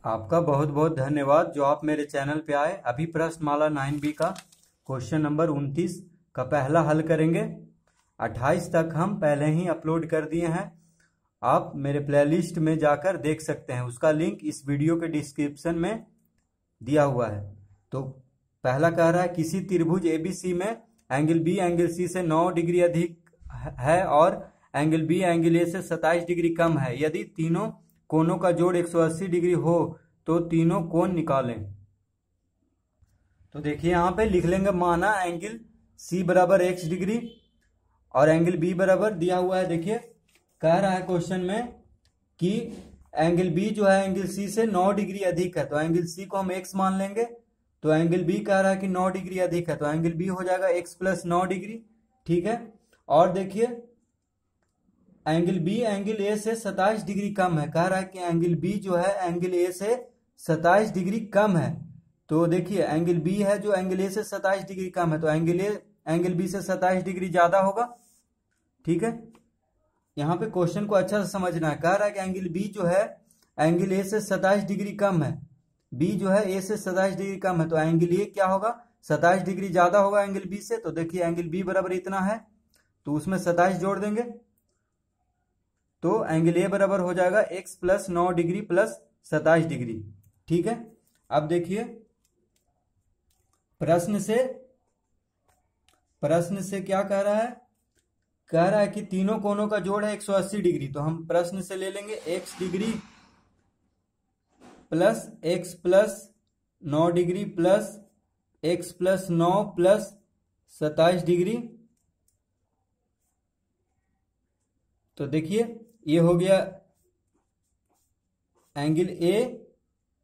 आपका बहुत बहुत धन्यवाद जो आप मेरे चैनल पे आए। अभी प्रश्नमाला 9B का क्वेश्चन नंबर 29 का पहला हल करेंगे। 28 तक हम पहले ही अपलोड कर दिए हैं, आप मेरे प्लेलिस्ट में जाकर देख सकते हैं। उसका लिंक इस वीडियो के डिस्क्रिप्शन में दिया हुआ है। तो पहला कह रहा है किसी त्रिभुज ABC में एंगल B एंगल C से 9 डिग्री अधिक है और एंगल B एंगल A से 27 डिग्री कम है। यदि तीनों कोणों का जोड़ 180 डिग्री हो तो तीनों कोण निकालें। तो देखिए यहाँ पे लिख लेंगे, माना एंगल C बराबर x डिग्री और एंगल B बराबर दिया हुआ है। देखिए कह रहा है क्वेश्चन में कि एंगल B जो है एंगल C से 9 डिग्री अधिक है, तो एंगल C को हम x मान लेंगे। तो एंगल B कह रहा है कि 9 डिग्री अधिक है, तो एंगल B हो जाएगा x प्लस 9 डिग्री। ठीक है, और देखिए एंगल B एंगल A से 27 डिग्री कम है। कह रहा है कि एंगल B जो है एंगल A से 27 डिग्री कम है। तो देखिए एंगल B है जो एंगल A से 27 डिग्री कम है, तो एंगल B से 27 डिग्री ज्यादा होगा। ठीक है, यहाँ पे क्वेश्चन को अच्छा से समझना है। कह रहा है कि एंगल B जो है एंगल A से 27 डिग्री कम है। B जो है A से 27 डिग्री कम है, तो एंगल A क्या होगा, 27 डिग्री ज्यादा होगा एंगल B से। तो देखिए एंगल B बराबर इतना है, तो उसमें 27 जोड़ देंगे, तो एंगल A बराबर हो जाएगा x plus 9 degree plus 27 degree. ठीक है, अब देखिए प्रश्न से क्या कह रहा है, कह रहा है कि तीनों कोणों का जोड़ है 180 डिग्री। तो हम प्रश्न से ले लेंगे x degree plus x plus 9 degree plus x plus 9 plus 27 degree. तो देखिए ये हो गया angle A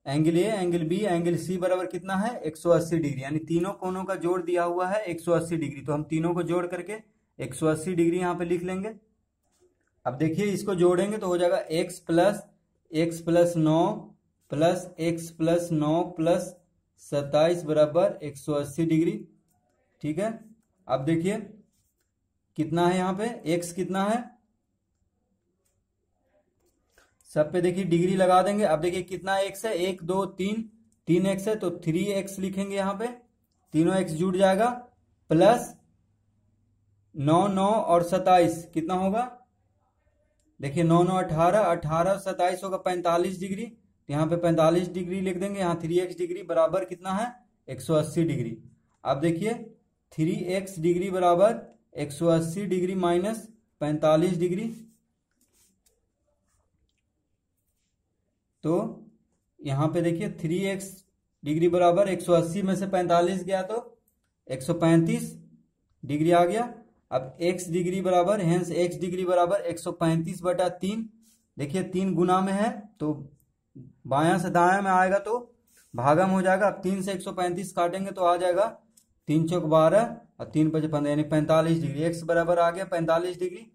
angle B angle C बराबर कितना है 180 डिग्री, यानी तीनों कोणों का जोड़ दिया हुआ है 180 डिग्री। तो हम तीनों को जोड़ करके 180 डिग्री यहाँ पे लिख लेंगे। अब देखिए इसको जोड़ेंगे तो हो जाएगा x plus 9 plus x plus 9 plus 27 बराबर 180 डिग्री। ठीक है, अब देखिए कितना है यहाँ पे x कितना है, सब पे देखिए डिग्री लगा देंगे। अब देखिए कितना x है, 1 2 3 x है, तो 3x लिखेंगे यहाँ पे, तीनों x जुड़ जाएगा, प्लस 9 9 और 27 कितना होगा, देखिए 9 9 18 18 27 होगा 45 डिग्री। तो यहाँ पे 45 डिग्री लिख देंगे, यहाँ 3x डिग्री बराबर कितना है 180 डिग्री। अब देखिए 3x डिग्री बराबर 180 डिग्री माइनस 45 डिग्री। तो यहाँ पे देखिए 3x डिग्री बराबर 180 में से 45 गया तो 135 डिग्री आ गया। अब x डिग्री बराबर हेंस x डिग्री बराबर 135 बटा 3। देखिए 3 गुना में है तो बायां से दायां में आएगा तो भागम हो जाएगा। अब 3 से 135 काटेंगे तो आ जाएगा 3 चौक 12 और 3 5 15 यानी 45 डिग्री। x बराबर आ गया 45 डिग्री।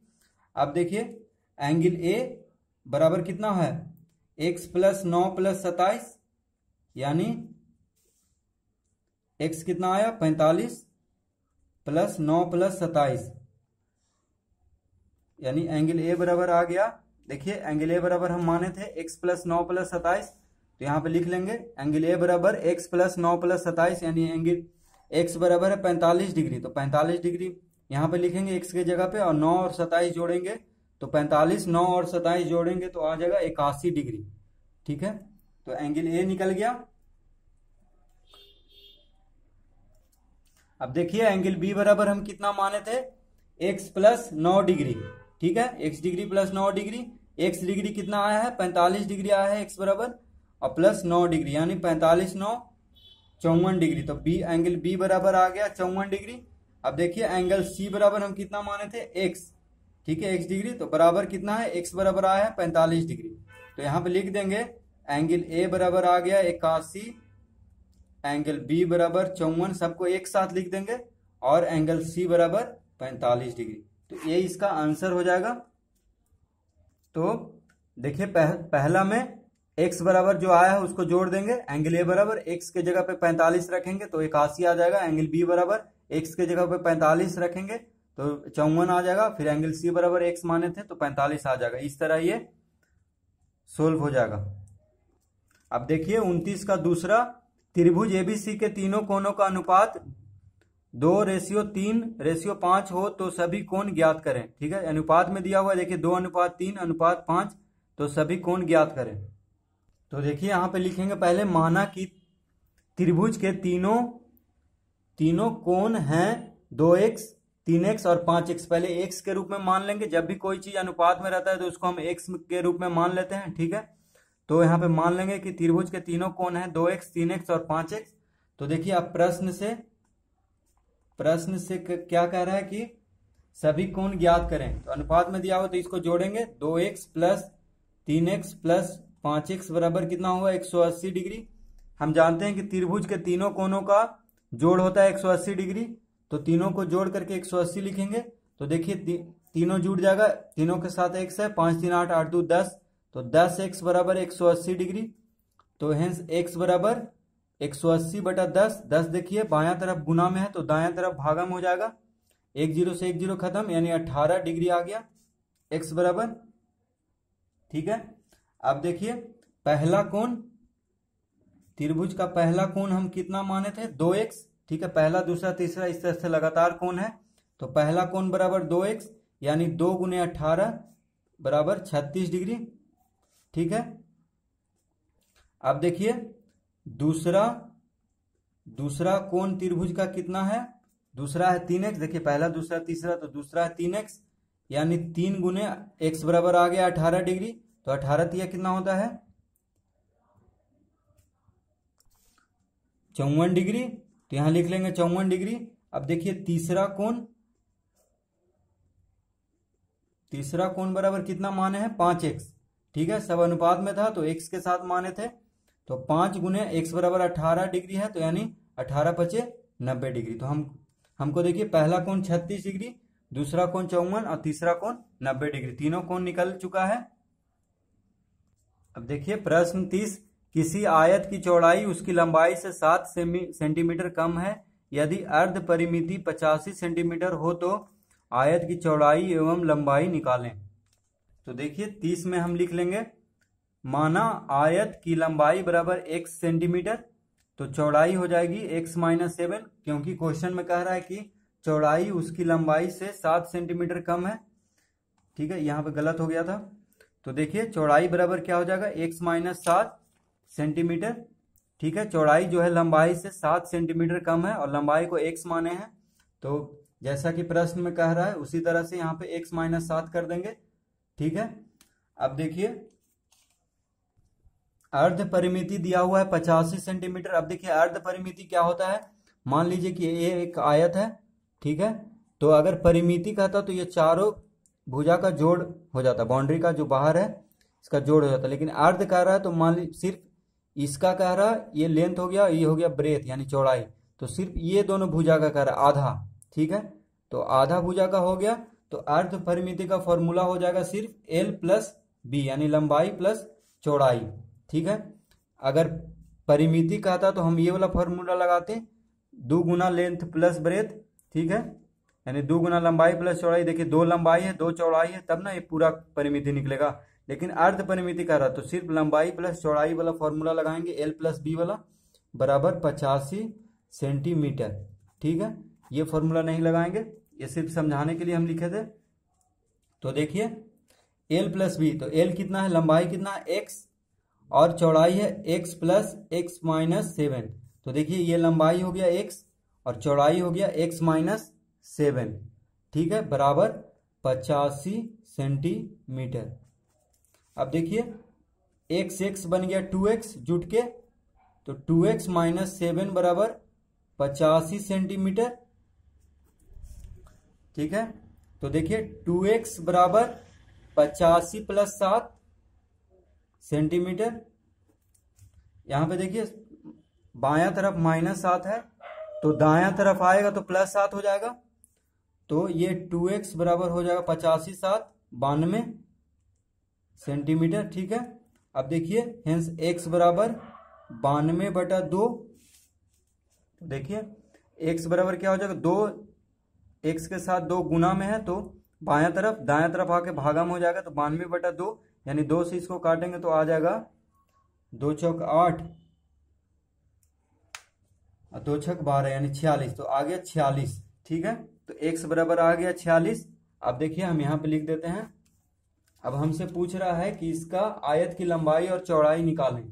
अब देखिए एंगल A बराबर कितना है, x प्लस 9 प्लस 27, यानी x कितना आया 45 प्लस 9 प्लस 27, यानी एंगल A बराबर आ गया। देखिए एंगल A बराबर हम माने थे x प्लस 9 प्लस 27, तो यहाँ पे लिख लेंगे एंगल A बराबर x प्लस 9 प्लस 27, यानी एंगल x बराबर है 45 डिग्री। तो 45 डिग्री यहाँ पे लिखेंगे x के जगह पे, और 9 और 27 जोड़ेंगे तो 45 9 और 27 जोड़ेंगे तो आ जाएगा 81 डिग्री। ठीक है, तो एंगल A निकल गया। अब देखिए एंगल B बराबर हम कितना माने थे, x प्लस 9 डिग्री। ठीक है, x degree plus 9 degree, x degree कितना आया है 45 डिग्री आया है x बराबर, और प्लस 9 डिग्री यानी 45 9 54 डिग्री। तो B एंगल B बराबर आ गया 54 डिग्री। अब देखिए एंगल C बराबर हम कितना माने थे x, ठीक है x डिग्री, तो बराबर कितना है x बराबर आया है 45 डिग्री। तो यहाँ पे लिख देंगे एंगल A बराबर आ गया 81, एंगल B बराबर 54, सबको एक साथ लिख देंगे, और एंगल C बराबर 45 डिग्री। तो ये इसका आंसर हो जाएगा। तो देखिए पहला में x बराबर जो आया है उसको जोड़ देंगे, एंगल A बराबर x के जगह पे 45 रखेंगे तो 81 आ जाएगा। एंगल B बराबर x के जगह पे 45 रखेंगे तो 54 आ जाएगा। फिर एंगल C बराबर x माने थे तो 45 आ जाएगा। इस तरह ये सोल्व हो जाएगा। अब देखिए 29 का दूसरा, त्रिभुज एबीसी के तीनों कोणों का अनुपात 2:3:5 हो तो सभी कोण ज्ञात करें। ठीक है, अनुपात में दिया हुआ है, देखिए 2:3:5, तो सभी कोण ज्ञात करें। तो देखिए यहाँ पे लिखेंगे पहले, माना कि त्रिभुज के तीनों कोण हैं 2x, 3x और 5x। पहले x के रूप में मान लेंगे, जब भी कोई चीज अनुपात में रहता है तो उसको हम x के रूप में मान लेते हैं। ठीक है, तो यहाँ पे मान लेंगे कि त्रिभुज के तीनों कोण हैं 2x, 3x और 5x। तो देखिए अब प्रश्न से क्या कह रहा है कि सभी कोण ज्ञात करें। तो अनुपात में दिया हुआ तो इसको जोड़ेंगे, 2x plus 3x plus 5x बराबर कितना हुआ, 180 डिग्री। हम जानते हैं कि त्रिभुज के तीनों कोणों का जोड़ होता है 180 डिग्री, तो तीनों को जोड़ करके 180 लिखेंगे। तो देखिए तीनों जुड़ जाएगा, तीनों के साथ x है, 5 3 8 8 2 10, तो 10x बराबर 180 डिग्री। तो हेंस x बराबर 180/10। 10 देखिए बायां तरफ गुना में है तो दायां तरफ भागा में हो जाएगा, 1 0 से 1 0 खत्म, यानी 18 डिग्री आ गया x बराबर। ठीक है, अब देखिए पहला कोण, त्रिभुज का पहला कोण हम कितना माने थे, 2x। ठीक है, पहला दूसरा तीसरा इस तरह से लगातार कोण है, तो पहला कोण बराबर 2x, यानी 2 × 18 बराबर 36 डिग्री। ठीक है, अब देखिए दूसरा कोण त्रिभुज का कितना है, दूसरा है 3x। देखिए पहला दूसरा तीसरा, तो दूसरा है 3x, यानी 3 × x बराबर आ गया 18 डिग्री। तो 18 तिया कितना होता है, 54 डिग्री। तो यहां लिख लेंगे 54 डिग्री। अब देखिए तीसरा कोण बराबर कितना माने हैं, 5x। ठीक है, सब अनुपात में था तो x के साथ माने थे, तो 5 × x बराबर 18 डिग्री है, तो यानी 18 × 5 90 डिग्री। तो हमको देखिए पहला कोण 36 डिग्री, दूसरा कोण 54 और तीसरा कोण 90 डिग्री, तीनों कोण निकल चुका है। अब देखिए प्रश्न 30, किसी आयत की चौड़ाई उसकी लंबाई से 7 सेंटीमीटर कम है, यदि अर्ध परिमिति 85 सेंटीमीटर हो तो आयत की चौड़ाई एवं लंबाई निकालें। तो देखिए 30 में हम लिख लेंगे, माना आयत की लंबाई बराबर x सेंटीमीटर, तो चौड़ाई हो जाएगी x - 7, क्योंकि क्वेश्चन में कह रहा है कि चौड़ाई उसकी लंबाई से 7 सेंटीमीटर कम है। ठीक है, यहाँ पे गलत हो गया था। तो देखिए चौड़ाई बराबर क्या हो जाएगा, x - 7 सेंटीमीटर। ठीक है, चौड़ाई जो है लंबाई से 7 सेंटीमीटर कम है और लंबाई को x माने हैं, तो जैसा कि प्रश्न में कह रहा है उसी तरह से यहाँ पे x - 7 कर देंगे। ठीक है, अब देखिए अर्ध परिमिति दिया हुआ है 85 सेंटीमीटर। अब देखिए अर्ध परिमिति क्या होता है, मान लीजिए कि ये एक आयत है। ठीक है, तो अगर परिमिति कहता तो ये चारों भुजा का जोड़ हो जाता, बाउंड्री का जो बाहर है इसका जोड़ हो जाता, लेकिन अर्ध कह रहा है तो मान लीजिए सिर्फ इसका कह रहा है, ये लेंथ हो गया, ये हो गया ब्रेथ यानी चौड़ाई, तो सिर्फ ये दोनों भुजा का कह रहा है आधा। ठीक है, तो आधा भुजा का हो गया, तो अर्ध परिमिति का फॉर्मूला हो जाएगा सिर्फ L + B, यानी लंबाई प्लस चौड़ाई। ठीक है, अगर परिमिति कहता तो हम ये वाला फॉर्मूला लगाते, 2 × लेंथ प्लस ब्रेथ। ठीक है, यानी 2 × लंबाई प्लस चौड़ाई। देखिए 2 लंबाई है 2 चौड़ाई है, तब ना ये पूरा परिमिति निकलेगा, लेकिन अर्ध परिमिति कह रहा तो सिर्फ लंबाई प्लस चौड़ाई वाला फॉर्मूला लगाएंगे, L + B वाला बराबर 85 सेंटीमीटर। ठीक है, ये फॉर्मूला नहीं लगाएंगे, ये सिर्फ समझाने के लिए हम लिखे थे। तो देखिए L + B, तो L कितना है, लंबाई कितना है x, और चौड़ाई है x + x - 7। तो देखिए ये लंबाई हो गया x और चौड़ाई हो गया x - 7। ठीक है, बराबर 85 सेंटीमीटर। अब देखिए x बन गया 2x जुट के, तो 2x - 7 बराबर 85 सेंटीमीटर। ठीक है, तो देखिए 2x बराबर 85 + 7 सेंटीमीटर। यहां पे देखिए बायां तरफ -7 है, तो दायां तरफ आएगा तो +7 हो जाएगा, तो ये 2x बराबर हो जाएगा 85 × 7 92 सेंटीमीटर। ठीक है, अब देखिए हेंस x बराबर 92/2। देखिए x बराबर क्या हो जाएगा, 2 x के साथ 2 गुना में है, तो बायां तरफ दायां तरफ आके भागा में हो जाएगा, तो 92/2, यानी 2 से इसको काटेंगे तो आ जाएगा 2 चौक 8 और 2 छक 12 यानी 46, तो आ गया 46। ठीक है, तो x बराबर आ गया 46। अब देखिए हम यहाँ पे लिख देते हैं। अब हमसे पूछ रहा है कि इसका आयत की लंबाई और चौड़ाई निकालें।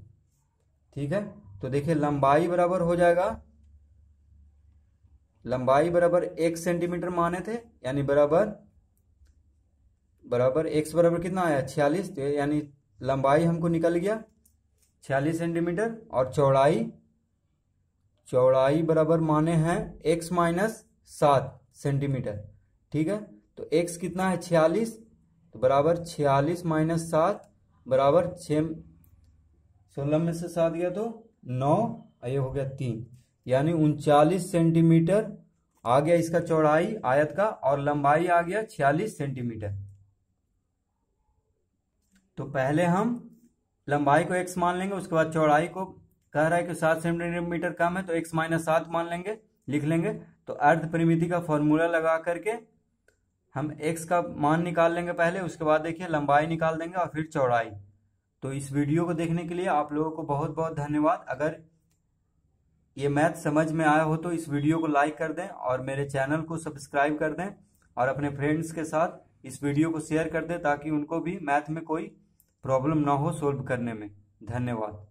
ठीक है, तो देखिए लंबाई बराबर हो जाएगा, लंबाई बराबर 1 सेंटीमीटर माने थे, यानी बराबर x बराबर कितना आया 46, तो यानी लंबाई हमको निकल गया 46 सेंटीमीटर और चौड़ाई बराबर माने हैं x माइनस 7 सेंटीमीटर। ठीक है, तो x कितना है 46, तो बराबर 46 माइनस 7 बराबर 6, 16 में से 7 गया तो 9, ये हो गया 3, यानी 39 सेंटीमीटर आ गया इसका चौड़ाई आयत का, और लंबाई आ गया 46 सेंटीमीटर। तो पहले हम लंबाई को x मान लेंगे, उसके बाद चौड़ाई को कह रहा है कि 7 सेंटीमीटर कम है तो x माइनस 7 मान लेंगे, लिख लेंगे। तो अर्ध परिमिति का फॉर्मूला लगा करके हम x का मान निकाल लेंगे पहले, उसके बाद देखिए लंबाई निकाल देंगे और फिर चौड़ाई। तो इस वीडियो को देखने के लिए आप लोगों को बहुत बहुत धन्यवाद। अगर ये मैथ समझ में आया हो तो इस वीडियो को लाइक कर दें और मेरे चैनल को सब्सक्राइब कर दें, और अपने फ्रेंड्स के साथ इस वीडियो को शेयर कर दें ताकि उनको भी मैथ में कोई प्रॉब्लम ना हो सोल्व करने में। धन्यवाद।